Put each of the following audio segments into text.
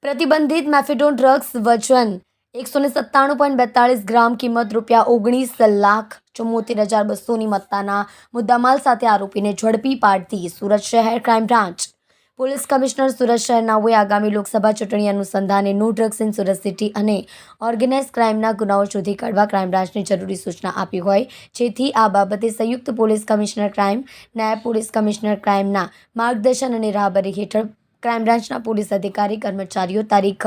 પ્રતિબંધિત mephedrone drugs વજન 197.42 ગ્રામ, કિંમત ₹19,74,200ની મત્તાના મુદ્દામાલ સાથે આરોપીને ઝડપી પાડતી સુરત શહેર crime branch police commissioner Surat શહેરનાઓએ આગામી લોકસભા ચૂંટણી અનુસંધાને no drugs in Surat city અને ઓર્ગેનાઇઝ ક્રાઇમના ગુનાઓ શોધી કાઢવા ક્રાઇમ બ્રાન્ચને જરૂરી સૂચના આપી હોય, જેથી આ બાબતે સંયુક્ત પોલીસ કમિશનર ક્રાઇમ, નાયબ પોલીસ કમિશનર ક્રાઇમના માર્ગદર્શન અને રાહબરી હેઠળ ક્રાઇમ બ્રાન્ચના પોલીસ અધિકારી કર્મચારીઓ તારીખ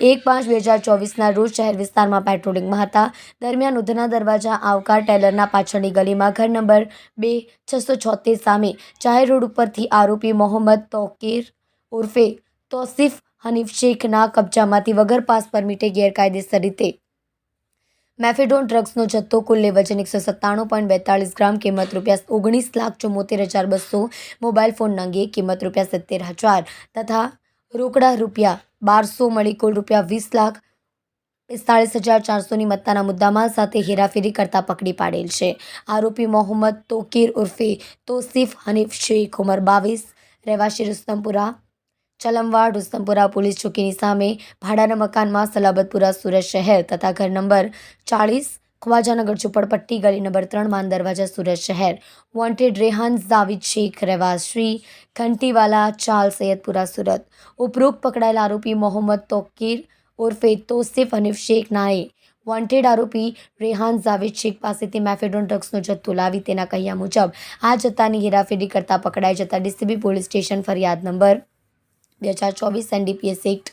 1/5/2024ના રોજ શહેર વિસ્તારમાં પેટ્રોલિંગમાં હતા. દરમિયાન ઉધના દરવાજા આવકાર ટેલરના પાછળની ગલીમાં ઘર નંબર 2/676 સામે જાહેર રોડ ઉપરથી આરોપી મોહમ્મદ તોકીર ઉર્ફે તોસીફ હનીફ શેખના કબજામાંથી વગર પાસ પરમિટે ગેરકાયદેસર રીતે મેફેડોન ડ્રગ્સનો જથ્થો કુલ્લે વજન 197.42 ગ્રામ, કિંમત ₹19,74,200, મોબાઈલ ફોન નંગે કિંમત ₹70,000 તથા રોકડા ₹1200 મળી કુલ ₹20,45,400ની મત્તાના મુદ્દામાલ સાથે હેરાફેરી કરતા પકડી પાડેલ છે. આરોપી મોહમ્મદ તોકીર ઉર્ફે તોસીફ હનીફ શેખ, ઉંમર 22, રહેવાસી રુસ્તમપુરા, ચલમવાડ, રુસ્તમપુરા પોલીસ ચોકીની સામે ભાડાના મકાનમાં સલાબતપુરા, સુરત શહેર તથા ઘર નંબર 40, ખ્વાજાનગર ઝુંપડપટ્ટી, ગલી નંબર 3, માન દરવાજા, સુરત શહેર. વોન્ટેડ રેહાન જાવિદ શેખ, રહેવાસી ઘંટીવાલા ચાલ, સૈયદપુરા, સુરત. ઉપરોક્ત પકડાયેલા આરોપી મોહમ્મદ તોકીર ઉર્ફે તોસીફ હનીફ શેખ નાએ વોન્ટેડ આરોપી રેહાન જાવિદ શેખ પાસેથી મેફેડોન ડ્રગ્સનો જથ્થો લાવી તેના કહ્યા મુજબ આ જથ્થાની હેરાફેરી કરતા પકડાઈ જતા ડીસીબી પોલીસ સ્ટેશન ફરિયાદ નંબર 2024 એનડીપીએસ એક્ટ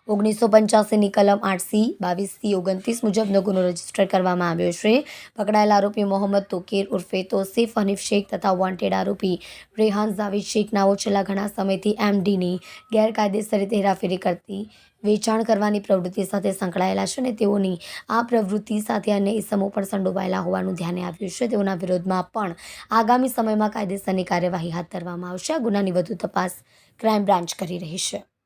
1985ની કલમ 8C, 22C, 29 મુજબનો ગુનો રજીસ્ટર કરવામાં આવ્યો છે. પકડાયેલા આરોપી મોહમ્મદ તોકીર ઉર્ફે તોસીફ હનીફ શેખ તથા વોન્ટેડ આરોપી રેહાન જાવિદ શેખનાઓ છેલ્લા ઘણા સમયથી એમડીની ગેરકાયદેસર રીતે હેરાફેરી કરતી વેચાણ કરવાની પ્રવૃત્તિ સાથે સંકળાયેલા છે અને તેઓની આ પ્રવૃત્તિ સાથે અન્ય ઇસમો પણ સંડોવાયેલા હોવાનું ધ્યાને આવ્યું છે. તેઓના વિરોધમાં પણ આગામી સમયમાં કાયદેસરની કાર્યવાહી હાથ ધરવામાં આવશે. આ ગુનાની વધુ તપાસ ક્રાઇમ બ્રાન્ચ કરી રહી છે.